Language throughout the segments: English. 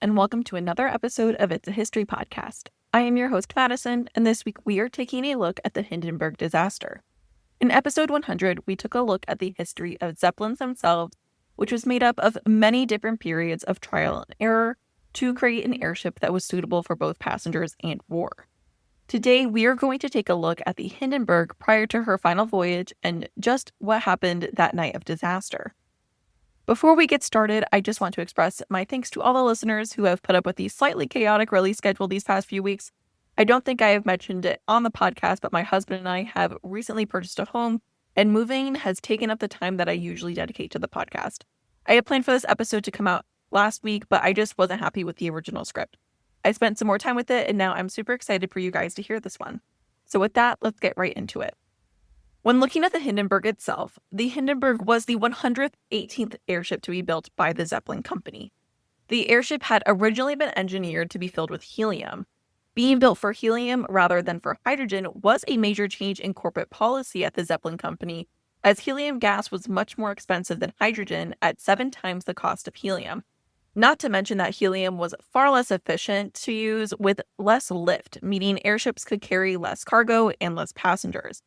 and welcome to another episode of It's a History podcast. I am your host, Madison, and this week we are taking a look at the Hindenburg Disaster. In episode 100, we took a look at the history of Zeppelins themselves, which was made up of many different periods of trial and error to create an airship that was suitable for both passengers and war. Today, we are going to take a look at the Hindenburg prior to her final voyage and just what happened that night of disaster. Before we get started, I just want to express my thanks to all the listeners who have put up with the slightly chaotic release schedule these past few weeks. I don't think I have mentioned it on the podcast, but my husband and I have recently purchased a home, and moving has taken up the time that I usually dedicate to the podcast. I had planned for this episode to come out last week, but I just wasn't happy with the original script. I spent some more time with it, and now I'm super excited for you guys to hear this one. So with that, let's get right into it. When looking at the Hindenburg itself, the Hindenburg was the 118th airship to be built by the Zeppelin company. The airship had originally been engineered to be filled with helium. Being built for helium rather than for hydrogen was a major change in corporate policy at the Zeppelin company, as helium gas was much more expensive than hydrogen at 7 times the cost of helium. Not to mention that helium was far less efficient to use with less lift, meaning airships could carry less cargo and less passengers.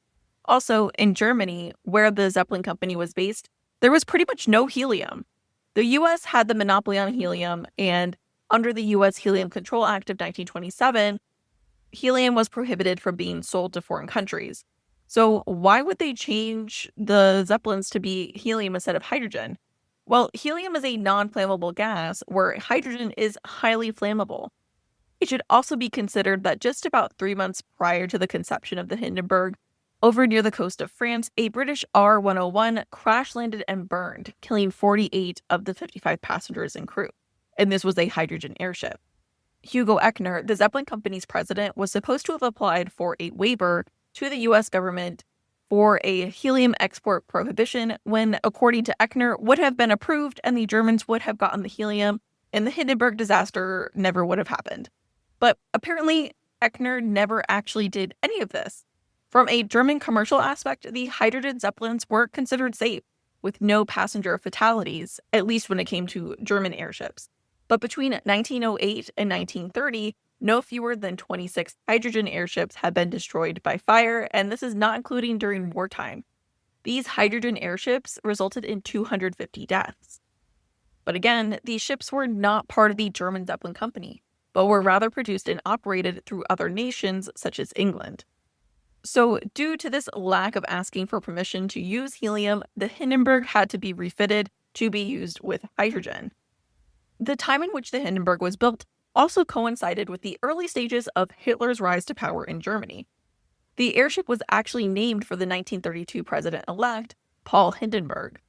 Also, in Germany, where the Zeppelin company was based, there was pretty much no helium. The U.S. had the monopoly on helium, and under the U.S. Helium Control Act of 1927, helium was prohibited from being sold to foreign countries. So why would they change the Zeppelins to be helium instead of hydrogen? Well, helium is a non-flammable gas, where hydrogen is highly flammable. It should also be considered that just about 3 months prior to the conception of the Hindenburg, over near the coast of France, a British R-101 crash-landed and burned, killing 48 of the 55 passengers and crew. And this was a hydrogen airship. Hugo Echner, the Zeppelin company's president, was supposed to have applied for a waiver to the U.S. government for a helium export prohibition when, according to Echner, would have been approved and the Germans would have gotten the helium and the Hindenburg disaster never would have happened. But apparently, Echner never actually did any of this. From a German commercial aspect, the hydrogen Zeppelins were considered safe, with no passenger fatalities, at least when it came to German airships. But between 1908 and 1930, no fewer than 26 hydrogen airships had been destroyed by fire, and this is not including during wartime. These hydrogen airships resulted in 250 deaths. But again, these ships were not part of the German Zeppelin company, but were rather produced and operated through other nations such as England. So, due to this lack of asking for permission to use helium, the Hindenburg had to be refitted to be used with hydrogen. The time in which the Hindenburg was built also coincided with the early stages of Hitler's rise to power in Germany. The airship was actually named for the 1932 president-elect, Paul Hindenburg.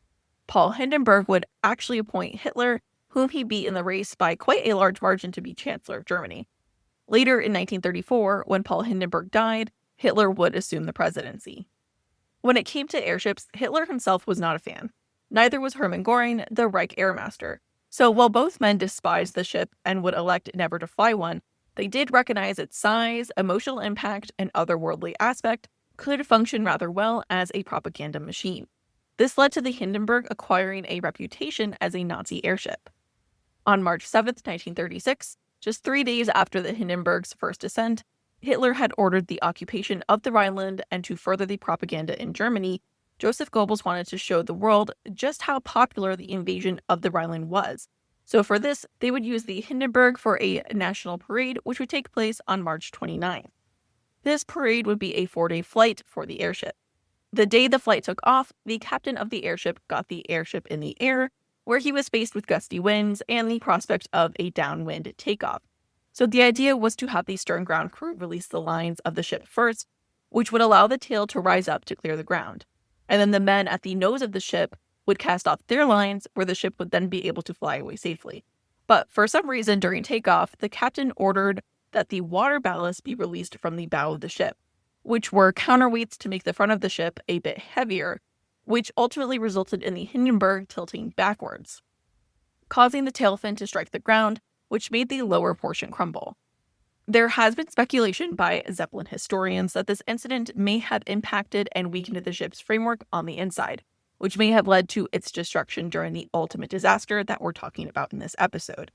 Paul Hindenburg would actually appoint Hitler, whom he beat in the race by quite a large margin, to be Chancellor of Germany. Later in 1934, when Paul Hindenburg died, Hitler would assume the presidency. When it came to airships, Hitler himself was not a fan. Neither was Hermann Göring, the Reich airmaster. So while both men despised the ship and would elect never to fly one, they did recognize its size, emotional impact, and otherworldly aspect could function rather well as a propaganda machine. This led to the Hindenburg acquiring a reputation as a Nazi airship. On March 7, 1936, just 3 days after the Hindenburg's first ascent, Hitler had ordered the occupation of the Rhineland, and to further the propaganda in Germany, Joseph Goebbels wanted to show the world just how popular the invasion of the Rhineland was. So for this, they would use the Hindenburg for a national parade, which would take place on March 29th. This parade would be a 4-day flight for the airship. The day the flight took off, the captain of the airship got the airship in the air, where he was faced with gusty winds and the prospect of a downwind takeoff. So the idea was to have the stern ground crew release the lines of the ship first, which would allow the tail to rise up to clear the ground. And then the men at the nose of the ship would cast off their lines, where the ship would then be able to fly away safely. But for some reason during takeoff, the captain ordered that the water ballast be released from the bow of the ship, which were counterweights to make the front of the ship a bit heavier, which ultimately resulted in the Hindenburg tilting backwards, causing the tail fin to strike the ground, which made the lower portion crumble. There has been speculation by Zeppelin historians that this incident may have impacted and weakened the ship's framework on the inside, which may have led to its destruction during the ultimate disaster that we're talking about in this episode.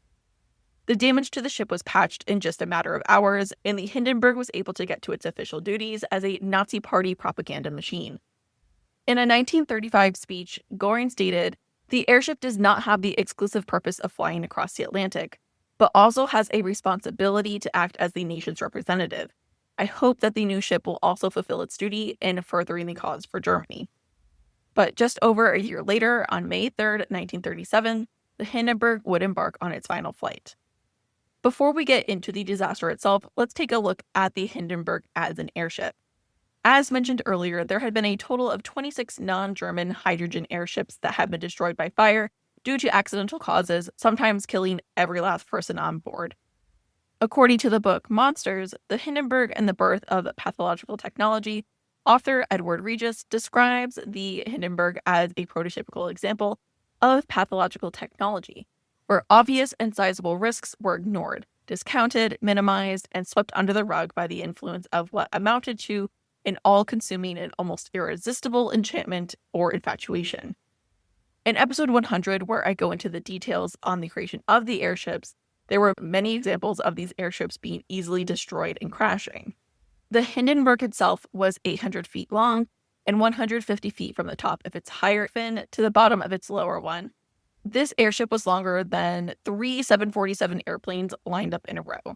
The damage to the ship was patched in just a matter of hours, and the Hindenburg was able to get to its official duties as a Nazi Party propaganda machine. In a 1935 speech, Göring stated, "The airship does not have the exclusive purpose of flying across the Atlantic, but also has a responsibility to act as the nation's representative. I hope that the new ship will also fulfill its duty in furthering the cause for Germany." But just over a year later, on May 3rd, 1937, the Hindenburg would embark on its final flight. Before we get into the disaster itself, let's take a look at the Hindenburg as an airship. As mentioned earlier, there had been a total of 26 non-German hydrogen airships that had been destroyed by fire due to accidental causes, sometimes killing every last person on board. According to the book Monsters, the Hindenburg and the Birth of Pathological Technology, author Edward Regis describes the Hindenburg as a prototypical example of pathological technology, where obvious and sizable risks were ignored, discounted, minimized, and swept under the rug by the influence of what amounted to an all-consuming and almost irresistible enchantment or infatuation. In episode 100, where I go into the details on the creation of the airships, there were many examples of these airships being easily destroyed and crashing. The Hindenburg itself was 800 feet long and 150 feet from the top of its higher fin to the bottom of its lower one. This airship was longer than 3 747 airplanes lined up in a row.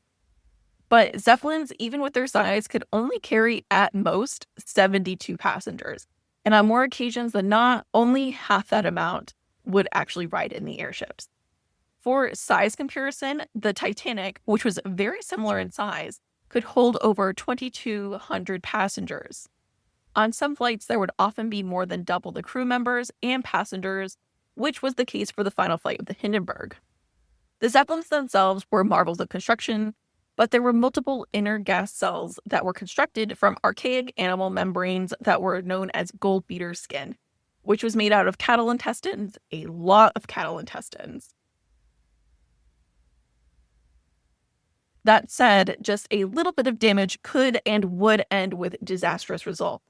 But Zeppelins, even with their size, could only carry at most 72 passengers. And on more occasions than not, only half that amount would actually ride in the airships. For size comparison, the Titanic, which was very similar in size, could hold over 2,200 passengers. On some flights, there would often be more than double the crew members and passengers, which was the case for the final flight of the Hindenburg. The Zeppelins themselves were marvels of construction, but there were multiple inner gas cells that were constructed from archaic animal membranes that were known as gold beater skin, which was made out of cattle intestines, a lot of cattle intestines. That said, just a little bit of damage could and would end with disastrous results.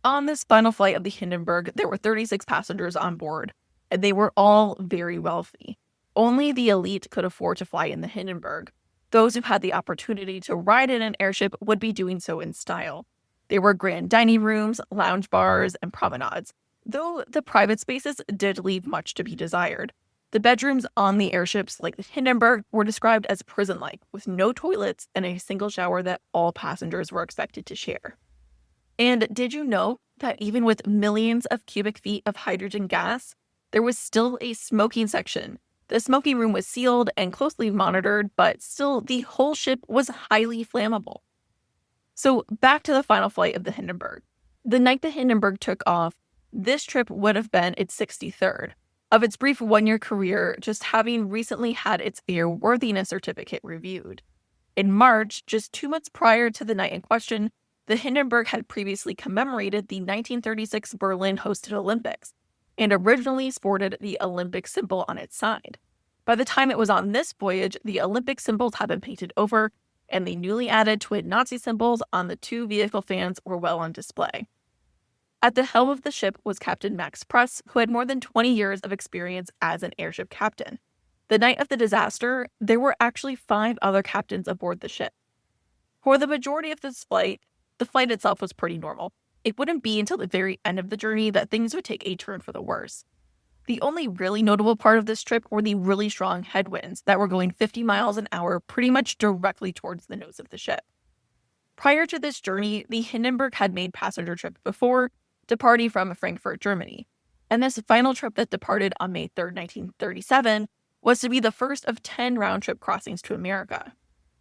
On this final flight of the Hindenburg, there were 36 passengers on board, and they were all very wealthy. Only the elite could afford to fly in the Hindenburg. Those who had the opportunity to ride in an airship would be doing so in style. There were grand dining rooms, lounge bars, and promenades, though the private spaces did leave much to be desired. The bedrooms on the airships, like the Hindenburg, were described as prison-like, with no toilets and a single shower that all passengers were expected to share. And did you know that even with millions of cubic feet of hydrogen gas, there was still a smoking section? The smoking room was sealed and closely monitored, but still the whole ship was highly flammable. So back to the final flight of the Hindenburg. The night the Hindenburg took off, this trip would have been its 63rd. Of its brief one-year career, just having recently had its airworthiness certificate reviewed. In March, just 2 months prior to the night in question, the Hindenburg had previously commemorated the 1936 Berlin hosted Olympics, and originally sported the Olympic symbol on its side. By the time it was on this voyage, the Olympic symbols had been painted over, and the newly added twin Nazi symbols on the two vehicle fans were well on display. At the helm of the ship was Captain Max Pruss, who had more than 20 years of experience as an airship captain. The night of the disaster, there were actually 5 other captains aboard the ship. For the majority of this flight, the flight itself was pretty normal. It wouldn't be until the very end of the journey that things would take a turn for the worse. The only really notable part of this trip were the really strong headwinds that were going 50 miles an hour pretty much directly towards the nose of the ship. Prior to this journey, the Hindenburg had made passenger trips before, departing from Frankfurt, Germany. And this final trip that departed on May 3rd, 1937, was to be the first of 10 round-trip crossings to America.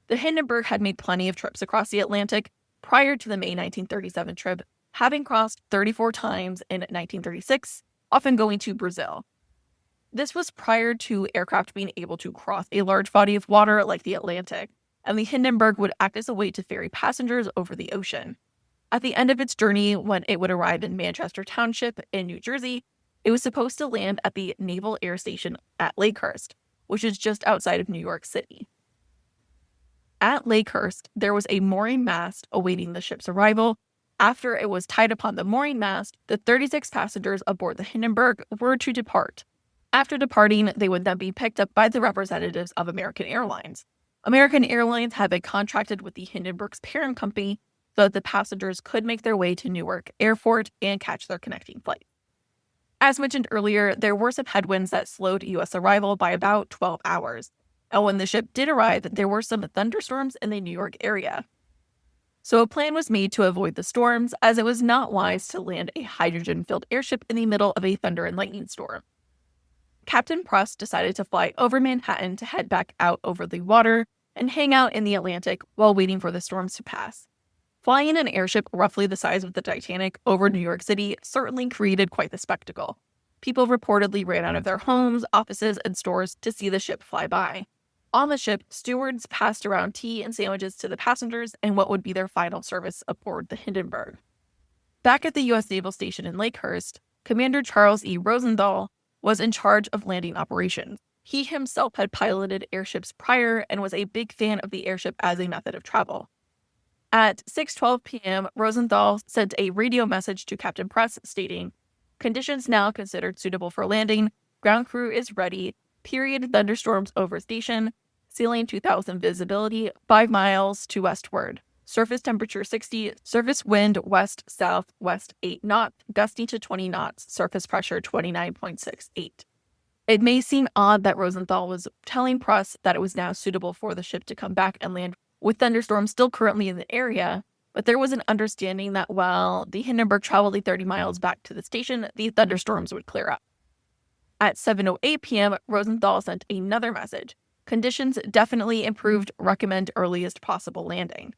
The Hindenburg had made plenty of trips across the Atlantic prior to the May 1937 trip, having crossed 34 times in 1936, often going to Brazil. This was prior to aircraft being able to cross a large body of water like the Atlantic, and the Hindenburg would act as a way to ferry passengers over the ocean. At the end of its journey, when it would arrive in Manchester Township in New Jersey, it was supposed to land at the Naval Air Station at Lakehurst, which is just outside of New York City. At Lakehurst, there was a mooring mast awaiting the ship's arrival. After it was tied upon the mooring mast, the 36 passengers aboard the Hindenburg were to depart. After departing, they would then be picked up by the representatives of American Airlines. American Airlines had been contracted with the Hindenburg's parent company so that the passengers could make their way to Newark Airport and catch their connecting flight. As mentioned earlier, there were some headwinds that slowed U.S. arrival by about 12 hours. And when the ship did arrive, there were some thunderstorms in the New York area. So a plan was made to avoid the storms, as it was not wise to land a hydrogen-filled airship in the middle of a thunder and lightning storm. Captain Press decided to fly over Manhattan to head back out over the water and hang out in the Atlantic while waiting for the storms to pass. Flying an airship roughly the size of the Titanic over New York City certainly created quite the spectacle. People reportedly ran out of their homes, offices, and stores to see the ship fly by. On the ship, stewards passed around tea and sandwiches to the passengers and what would be their final service aboard the Hindenburg. Back at the U.S. Naval Station in Lakehurst, Commander Charles E. Rosenthal was in charge of landing operations. He himself had piloted airships prior and was a big fan of the airship as a method of travel. At 6:12 p.m., Rosenthal sent a radio message to Captain Press stating, "Conditions now considered suitable for landing. Ground crew is ready. Period. Thunderstorms over station. Ceiling 2000 visibility 5 miles to westward. Surface temperature 60. Surface wind west-southwest 8 knots, gusting to 20 knots. Surface pressure 29.68. It may seem odd that Rosenthal was telling Press that it was now suitable for the ship to come back and land with thunderstorms still currently in the area, but there was an understanding that while the Hindenburg traveled the 30 miles back to the station, the thunderstorms would clear up. At 7:08 p.m., Rosenthal sent another message. Conditions definitely improved. Recommend earliest possible landing.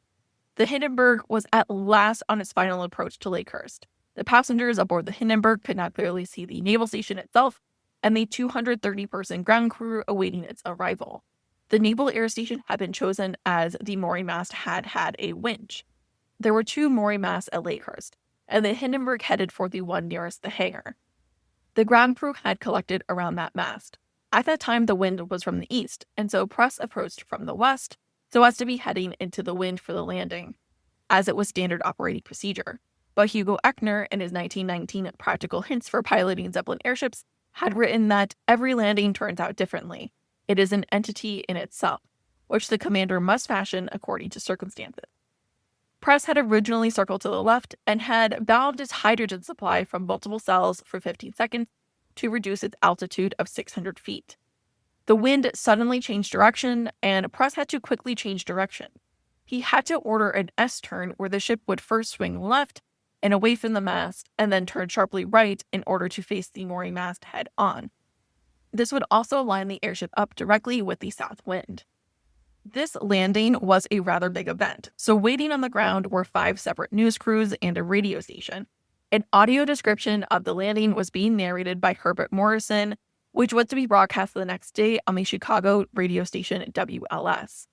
The Hindenburg was at last on its final approach to Lakehurst. The passengers aboard the Hindenburg could not clearly see the naval station itself and the 230-person ground crew awaiting its arrival. The naval air station had been chosen as the mooring mast had a winch. There were 2 mooring masts at Lakehurst, and the Hindenburg headed for the one nearest the hangar. The ground crew had collected around that mast. At that time, the wind was from the east, and so Press approached from the west so as to be heading into the wind for the landing, as it was standard operating procedure. But Hugo Echner, in his 1919 Practical Hints for Piloting Zeppelin Airships, had written that every landing turns out differently. It is an entity in itself, which the commander must fashion according to circumstances. Press had originally circled to the left and had valved its hydrogen supply from multiple cells for 15 seconds to reduce its altitude of 600 feet. The wind suddenly changed direction, and Press had to quickly change direction. He had to order an S-turn where the ship would first swing left and away from the mast, and then turn sharply right in order to face the mooring mast head-on. This would also line the airship up directly with the south wind. This landing was a rather big event, so waiting on the ground were 5 separate news crews and a radio station. An audio description of the landing was being narrated by Herbert Morrison, which was to be broadcast the next day on the Chicago radio station WLS.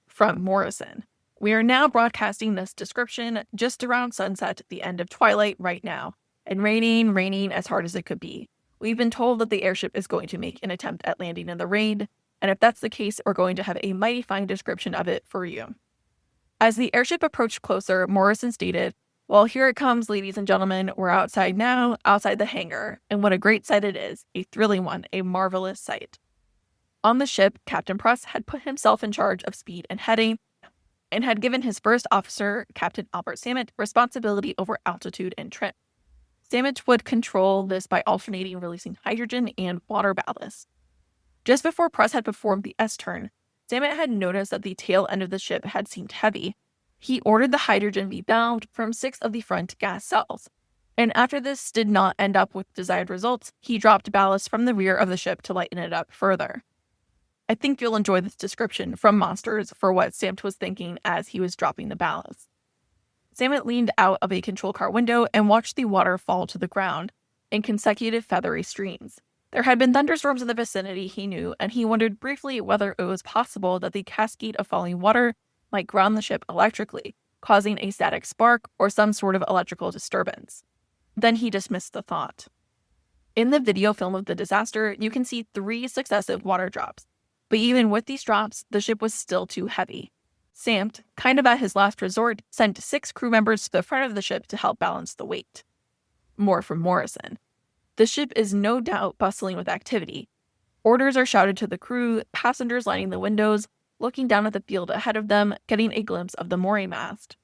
From Morrison: "We are now broadcasting this description just around sunset at the end of twilight right now, and raining as hard as it could be. We've been told that the airship is going to make an attempt at landing in the rain, and if that's the case, we're going to have a mighty fine description of it for you." As the airship approached closer, Morrison stated, "Well, here it comes, ladies and gentlemen. We're outside now, outside the hangar, and what a great sight it is, a thrilling one, a marvelous sight." On the ship, Captain Press had put himself in charge of speed and heading, and had given his first officer, Captain Albert Samet, responsibility over altitude and trim. Samet would control this by alternating releasing hydrogen and water ballast. Just before Press had performed the S-turn, Samet had noticed that the tail end of the ship had seemed heavy. He ordered the hydrogen be valved from 6 of the front gas cells, and after this did not end up with desired results, he dropped ballast from the rear of the ship to lighten it up further. I think you'll enjoy this description from Monsters for what Samet was thinking as he was dropping the ballast. Samet leaned out of a control car window and watched the water fall to the ground in consecutive feathery streams. There had been thunderstorms in the vicinity, he knew, and he wondered briefly whether it was possible that the cascade of falling water might ground the ship electrically, causing a static spark or some sort of electrical disturbance. Then he dismissed the thought. In the video film of the disaster, you can see 3 successive water drops, but even with these drops, the ship was still too heavy. Samet, kind of at his last resort, sent 6 crew members to the front of the ship to help balance the weight. More from Morrison: The ship is no doubt bustling with activity. Orders are shouted to the crew, passengers lining the windows, looking down at the field ahead of them, getting a glimpse of the mooring mast.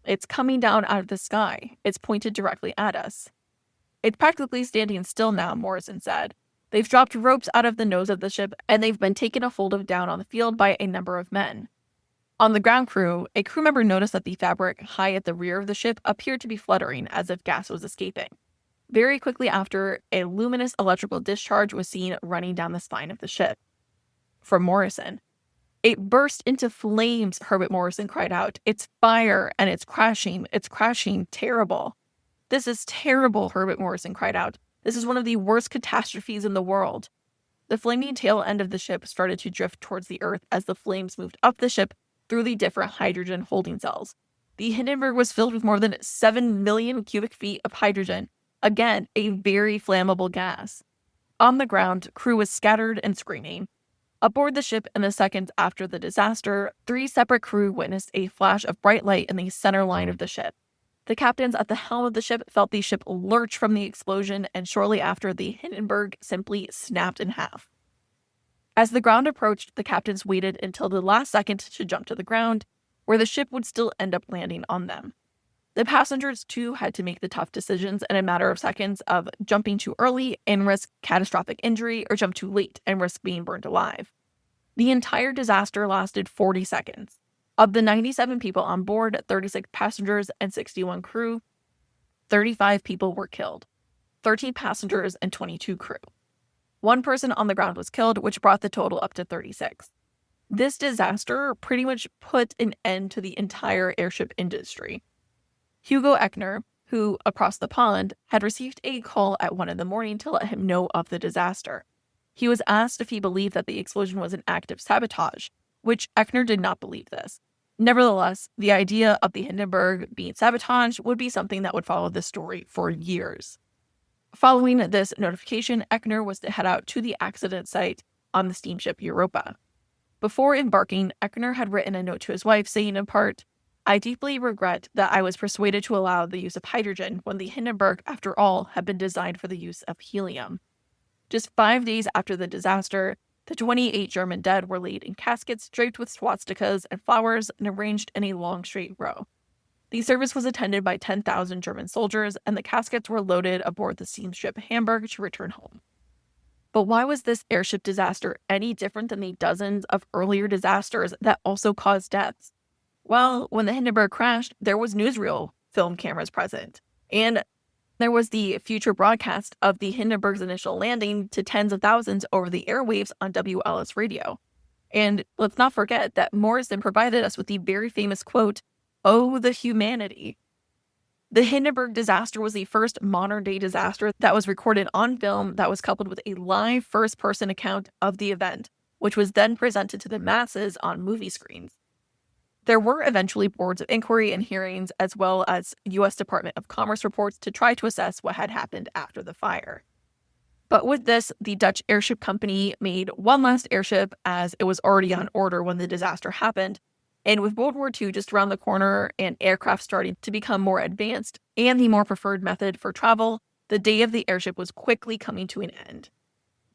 It's coming down out of the sky. It's pointed directly at us. It's practically standing still now, Morrison said. They've dropped ropes out of the nose of the ship, and they've been taken a hold of down on the field by a number of men. On the ground crew, a crew member noticed that the fabric high at the rear of the ship appeared to be fluttering as if gas was escaping. Very quickly after, a luminous electrical discharge was seen running down the spine of the ship. From Morrison, "It burst into flames," Herbert Morrison cried out. "It's fire, and it's crashing, terrible." "This is terrible," Herbert Morrison cried out. "This is one of the worst catastrophes in the world." The flaming tail end of the ship started to drift towards the earth as the flames moved up the ship through the different hydrogen holding cells. The Hindenburg was filled with more than 7 million cubic feet of hydrogen, again, a very flammable gas. On the ground, crew was scattered and screaming. Aboard the ship in the seconds after the disaster, 3 separate crew witnessed a flash of bright light in the center line of the ship. The captains at the helm of the ship felt the ship lurch from the explosion, and shortly after, the Hindenburg simply snapped in half. As the ground approached, the captains waited until the last second to jump to the ground, where the ship would still end up landing on them. The passengers, too, had to make the tough decisions in a matter of seconds of jumping too early and risk catastrophic injury, or jump too late and risk being burned alive. The entire disaster lasted 40 seconds. Of the 97 people on board, 36 passengers and 61 crew, 35 people were killed, 13 passengers and 22 crew. 1 person on the ground was killed, which brought the total up to 36. This disaster pretty much put an end to the entire airship industry. Hugo Echner, who, across the pond, had received a call at 1 a.m. to let him know of the disaster. He was asked if he believed that the explosion was an act of sabotage, which Echner did not believe this. Nevertheless, the idea of the Hindenburg being sabotaged would be something that would follow this story for years. Following this notification, Echner was to head out to the accident site on the steamship Europa. Before embarking, Echner had written a note to his wife saying in part, "I deeply regret that I was persuaded to allow the use of hydrogen when the Hindenburg, after all, had been designed for the use of helium." Just 5 days after the disaster, the 28 German dead were laid in caskets draped with swastikas and flowers and arranged in a long straight row. The service was attended by 10,000 German soldiers, and the caskets were loaded aboard the steamship Hamburg to return home. But why was this airship disaster any different than the dozens of earlier disasters that also caused deaths? Well, when the Hindenburg crashed, there was newsreel film cameras present, and there was the future broadcast of the Hindenburg's initial landing to tens of thousands over the airwaves on WLS radio. And let's not forget that Morrison provided us with the very famous quote, "Oh, the humanity." The Hindenburg disaster was the first modern-day disaster that was recorded on film that was coupled with a live first-person account of the event, which was then presented to the masses on movie screens. There were eventually boards of inquiry and hearings, as well as U.S. Department of Commerce reports to try to assess what had happened after the fire. But with this, the Dutch airship company made one last airship, as it was already on order when the disaster happened. And with World War II just around the corner and aircraft starting to become more advanced and the more preferred method for travel, the day of the airship was quickly coming to an end.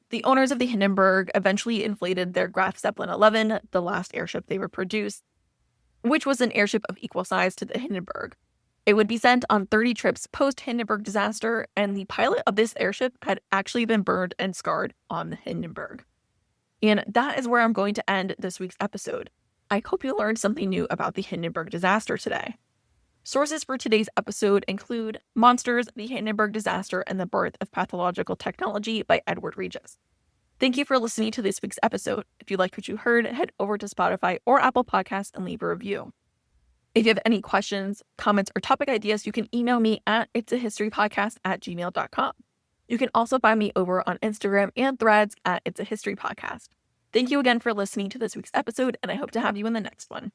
The owners of the Hindenburg eventually inflated their Graf Zeppelin 11, the last airship they would produce, which was an airship of equal size to the Hindenburg. It would be sent on 30 trips post-Hindenburg disaster, and the pilot of this airship had actually been burned and scarred on the Hindenburg. And that is where I'm going to end this week's episode. I hope you learned something new about the Hindenburg disaster today. Sources for today's episode include Monsters, the Hindenburg Disaster, and the Birth of Pathological Technology by Edward Regis. Thank you for listening to this week's episode. If you liked what you heard, head over to Spotify or Apple Podcasts and leave a review. If you have any questions, comments, or topic ideas, you can email me at itsahistorypodcast@gmail.com. You can also find me over on Instagram and Threads at It's a History Podcast. Thank you again for listening to this week's episode, and I hope to have you in the next one.